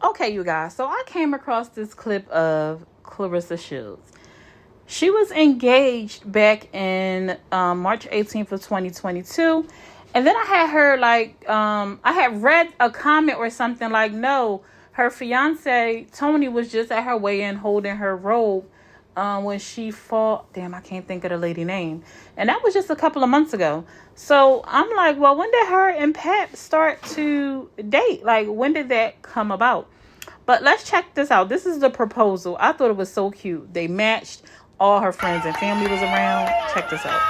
Okay, you guys. So I came across this clip of Claressa Shields. She was engaged back in March 18th of 2022. And then I had heard I had read a comment or something like, no, her fiance, Tony, was just at her weigh-in holding her robe when she fought. Damn, I can't think of the lady name. And that was just a couple of months ago. So I'm like, well, when did her and Pat start to date? Like, when did that come about? But let's check this out. This is the proposal. I thought it was so cute. They matched. All her friends and family was around. Check this out.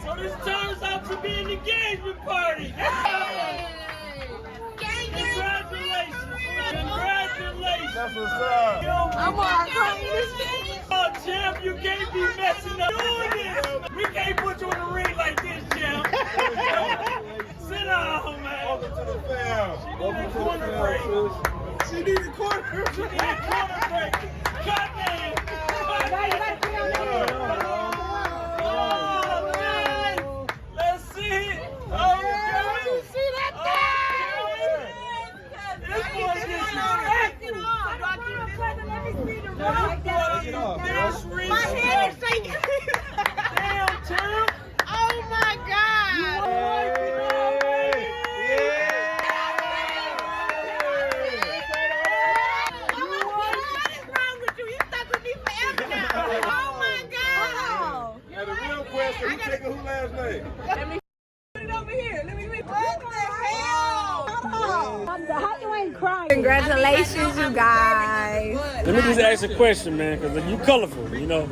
So this turns out to be an engagement party. Congratulations. Congratulations. That's what's up. I'm on Oh, champ, you can't be messing up doing this. We can't put you in a ring like this, champ. Sit down, man. Welcome to the fam. She need a corner break. She need a corner break. Cut me. Oh, man. Let's see it. Oh, you see that thing? This boy disrespectful. My head is shaking. Damn, champ. Oh, my God. Who last name? Let me put it over here. Let me read. What the hell? How you ain't crying? Congratulations, you guys. Let me just ask a question, man, because you colorful, you know.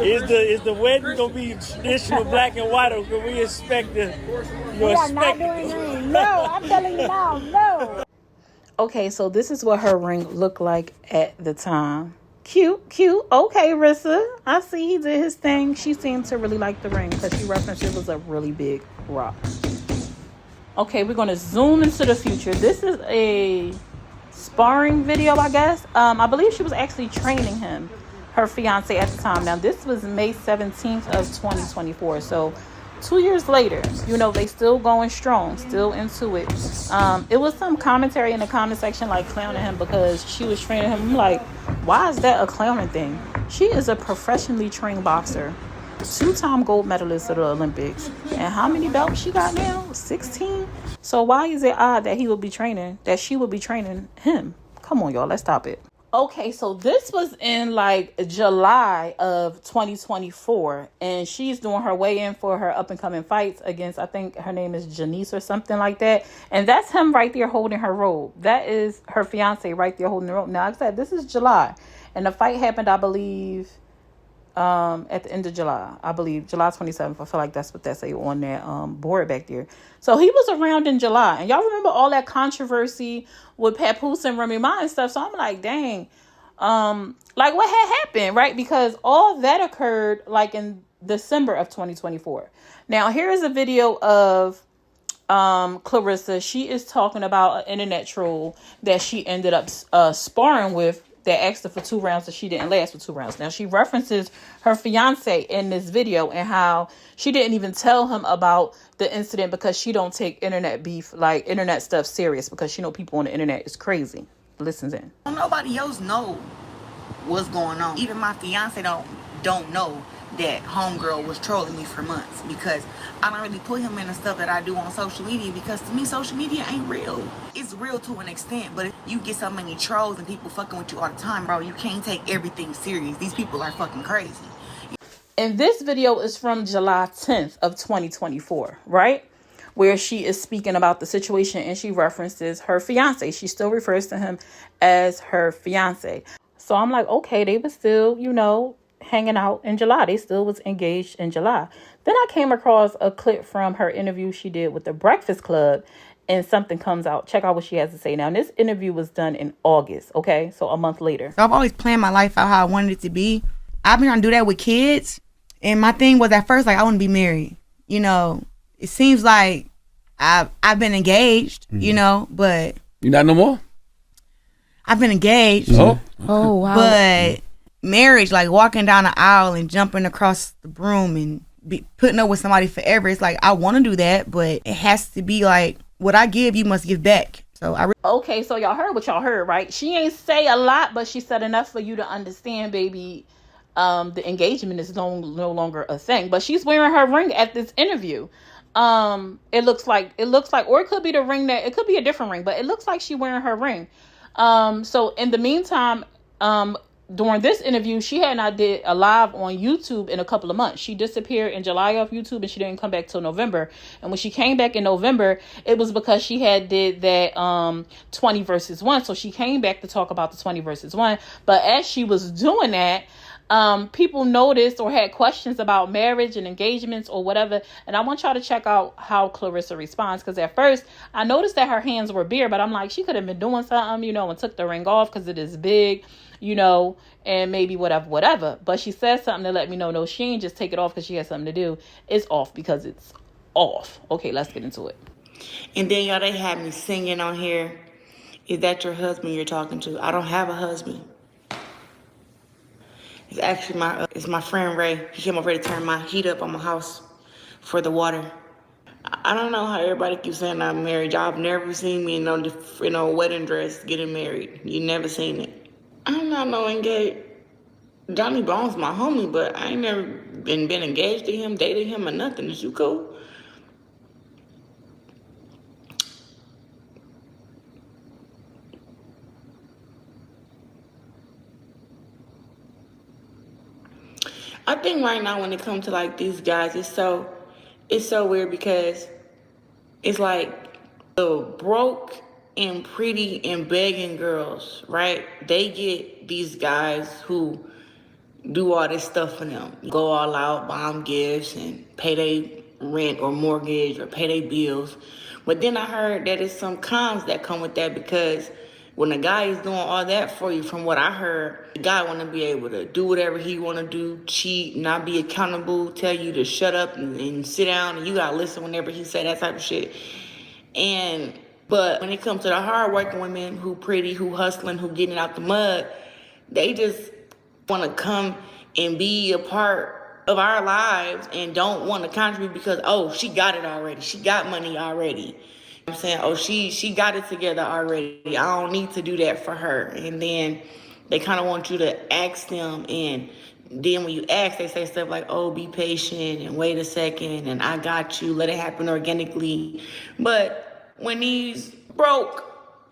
Is the wedding gonna be traditional black and white, or can we expect the We are not doing green. No, I'm telling you now, no. Okay, so this is what her ring looked like at the time. Cute. Okay, Rissa. I see he did his thing. She seemed to really like the ring because she referenced it was a really big rock. Okay, we're going to zoom into the future. This is a sparring video, I guess. I believe she was actually training him, her fiance at the time. Now, this was May 17th of 2024. So 2 years later, you know, they still going strong, still into it. It was some commentary in the comment section, like clowning him because she was training him. I'm like, why is that a clowning thing? She is a professionally trained boxer, 2-time gold medalist at the Olympics. And how many belts she got now? 16? So why is it odd that she would be training him? Come on, y'all, let's stop it. Okay, so this was in like July of 2024, and she's doing her weigh-in for her up-and-coming fights against, I think her name is Janice or something like that. And that's him right there holding her robe. That is her fiance right there holding the robe. Now, like I said, this is July, and the fight happened, I believe, at the end of July. I believe July 27th. I feel like that's what that say on that board back there. So he was around in July, and y'all remember all that controversy with Papoose and Remy Ma and stuff. So I'm like, dang, like what had happened, right? Because all that occurred like in December of 2024. Now here is a video of Claressa. She is talking about an internet troll that she ended up sparring with, that asked her for 2 rounds and she didn't last for 2 rounds. Now, she references her fiance in this video and how she didn't even tell him about the incident because she don't take internet beef, like internet stuff, serious, because she know people on the internet is crazy. Listen in. Nobody else know what's going on. Even my fiance don't know that homegirl was trolling me for months, because I don't really put him in the stuff that I do on social media, because to me social media ain't real. It's real to an extent, but if you get so many trolls and people fucking with you all the time, bro, you can't take everything serious. These people are fucking crazy. And this video is from July 10th of 2024, right? Where she is speaking about the situation and she references her fiance. She still refers to him as her fiance. So I'm like, okay, they were still, you know, hanging out in July. They still was engaged in July. Then I came across a clip from her interview she did with the Breakfast Club, and something comes out. Check out what she has to say. Now, this interview was done in August, okay? So a month later. So I've always planned my life out how I wanted it to be. I've been trying to do that with kids. And my thing was at first, like, I want to be married. You know, it seems like I've been engaged, you know, but... You not no more? I've been engaged. Oh, wow. But marriage, like walking down the aisle and jumping across the broom and putting up with somebody forever, it's like, I want to do that, but it has to be like, what I give, you must give back. So okay, so y'all heard what y'all heard, right? She ain't say a lot, but she said enough for you to understand, baby. The engagement is no longer a thing, but she's wearing her ring at this interview. It looks like, or it could be the ring it could be a different ring, but it looks like she wearing her ring. So in the meantime, during this interview, she had not did a live on YouTube in a couple of months. She disappeared in July off YouTube and she didn't come back till November. And when she came back in November, it was because she had did that 20 versus 1. So she came back to talk about the 20 versus 1. But as she was doing that, people noticed or had questions about marriage and engagements or whatever. And I want y'all to check out how Claressa responds. Because at first, I noticed that her hands were bare. But I'm like, she could have been doing something, and took the ring off because it is big, and maybe whatever. But she said something to let me know, no, she ain't just take it off because she has something to do. It's off because it's off. Okay, let's get into it. And then, y'all, they had me singing on here. Is that your husband you're talking to? I don't have a husband. It's actually it's my friend Ray. He came over to turn my heat up on my house for the water. I don't know how everybody keeps saying I'm married. Y'all have never seen me in no wedding dress getting married. You never seen it. I'm not no engaged. Johnny Bones my homie, but I ain't never been engaged to him, dated him, or nothing. Is you cool? I think right now when it comes to like these guys, it's so weird because it's like the broke and pretty and begging girls, right? They get these guys who do all this stuff for them. Go all out, buy them gifts and pay their rent or mortgage or pay their bills. But then I heard that there's some cons that come with that because when a guy is doing all that for you, from what I heard, the guy want to be able to do whatever he want to do, cheat, not be accountable, tell you to shut up and sit down, and you got to listen whenever he say that type of shit. But when it comes to the hard-working women who pretty, who hustling, who getting out the mud, they just want to come and be a part of our lives and don't want to contribute because, oh, she got it already. She got money already. I'm saying, oh, she got it together already. I don't need to do that for her. And then they kind of want you to ask them. And then when you ask, they say stuff like, oh, be patient and wait a second. And I got you. Let it happen organically. But when these broke,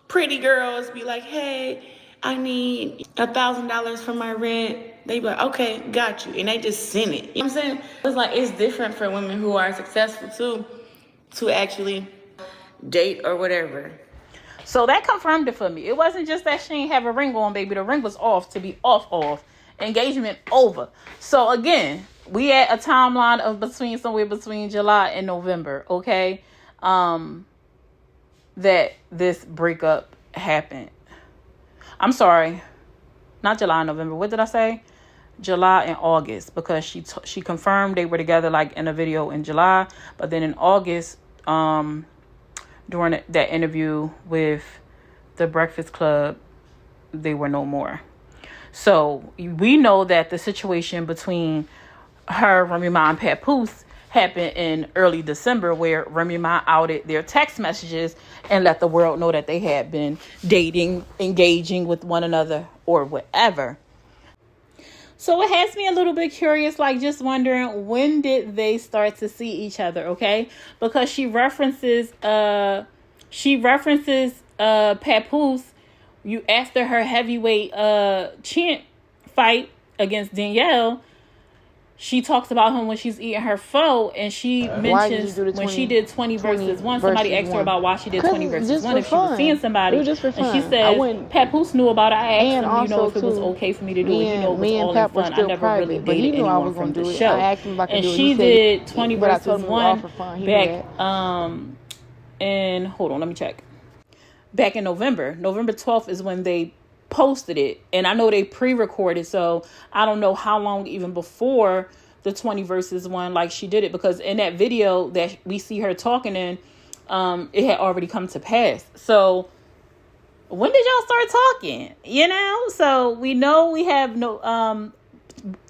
pretty girls be like, hey, I need $1,000 for my rent. They be like, okay, got you. And they just send it. You know what I'm saying? It's like, it's different for women who are successful too, to actually date or whatever. So that confirmed it for me. It wasn't just that she ain't have a ring on, baby. The ring was off to be off. Engagement over. So again, we at a timeline of somewhere between July and November, okay? That this breakup happened. I'm sorry. Not July and November. What did I say? July and August, because she confirmed they were together like in a video in July, but then in August, during that interview with the Breakfast Club, they were no more. So we know that the situation between her, Remy Ma, and Papoose happened in early December, where Remy Ma outed their text messages and let the world know that they had been dating, engaging with one another, or whatever. So it has me a little bit curious, like just wondering, when did they start to see each other, okay? Because she references Papoose, after her heavyweight champ fight against Danielle. She talks about him when she's eating her pho, and she mentions when she did 20 versus 1. Somebody asked her about why she did 20 versus 1 if she was seeing somebody. And she said, Papoose knew about it. I asked him, if it was okay for me to do it. It was all in fun. I never really dated anyone from the show. And she did 20 versus 1 back in, hold on, let me check. Back in November 12th is when they posted it, and I know they pre-recorded, so I don't know how long even before the 20 versus 1 like she did it, because in that video that we see her talking in, it had already come to pass. So when did y'all start talking? So we know we have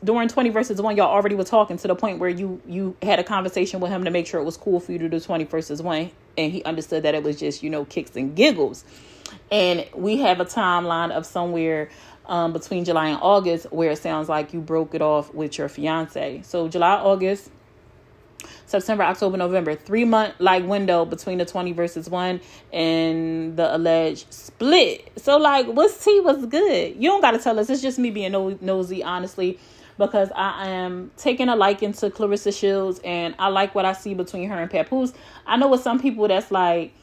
during 20 versus 1, y'all already were talking to the point where you had a conversation with him to make sure it was cool for you to do 20 versus 1, and he understood that it was just, you know, kicks and giggles. And we have a timeline of somewhere between July and August where it sounds like you broke it off with your fiance. So July, August, September, October, November, 3-month like window between the 20 versus 1 and the alleged split. So like, what's tea? What's good? You don't got to tell us. It's just me being nosy, honestly, because I am taking a liking to Claressa Shields, and I like what I see between her and Papoose. I know with some people that's like,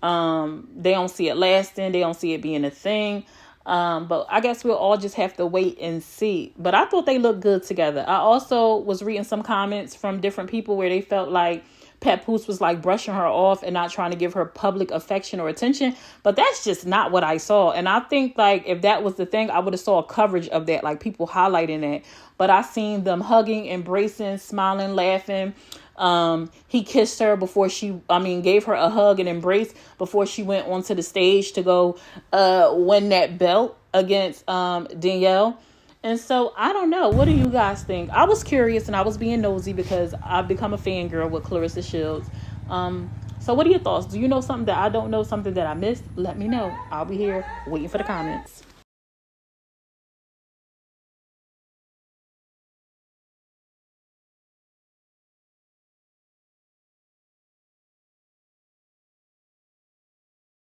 they don't see it lasting. They don't see it being a thing. But I guess we'll all just have to wait and see. But I thought they looked good together. I also was reading some comments from different people where they felt like Papoose was like brushing her off and not trying to give her public affection or attention. But that's just not what I saw. And I think like if that was the thing, I would have saw coverage of that, like people highlighting that. But I seen them hugging, embracing, smiling, laughing. He kissed her before gave her a hug and embrace before she went onto the stage to go win that belt against Danielle. And so I don't know. What do you guys think? I was curious and I was being nosy because I've become a fangirl with Claressa Shields. So what are your thoughts? Do you know something that I don't know, something that I missed? Let me know. I'll be here waiting for the comments.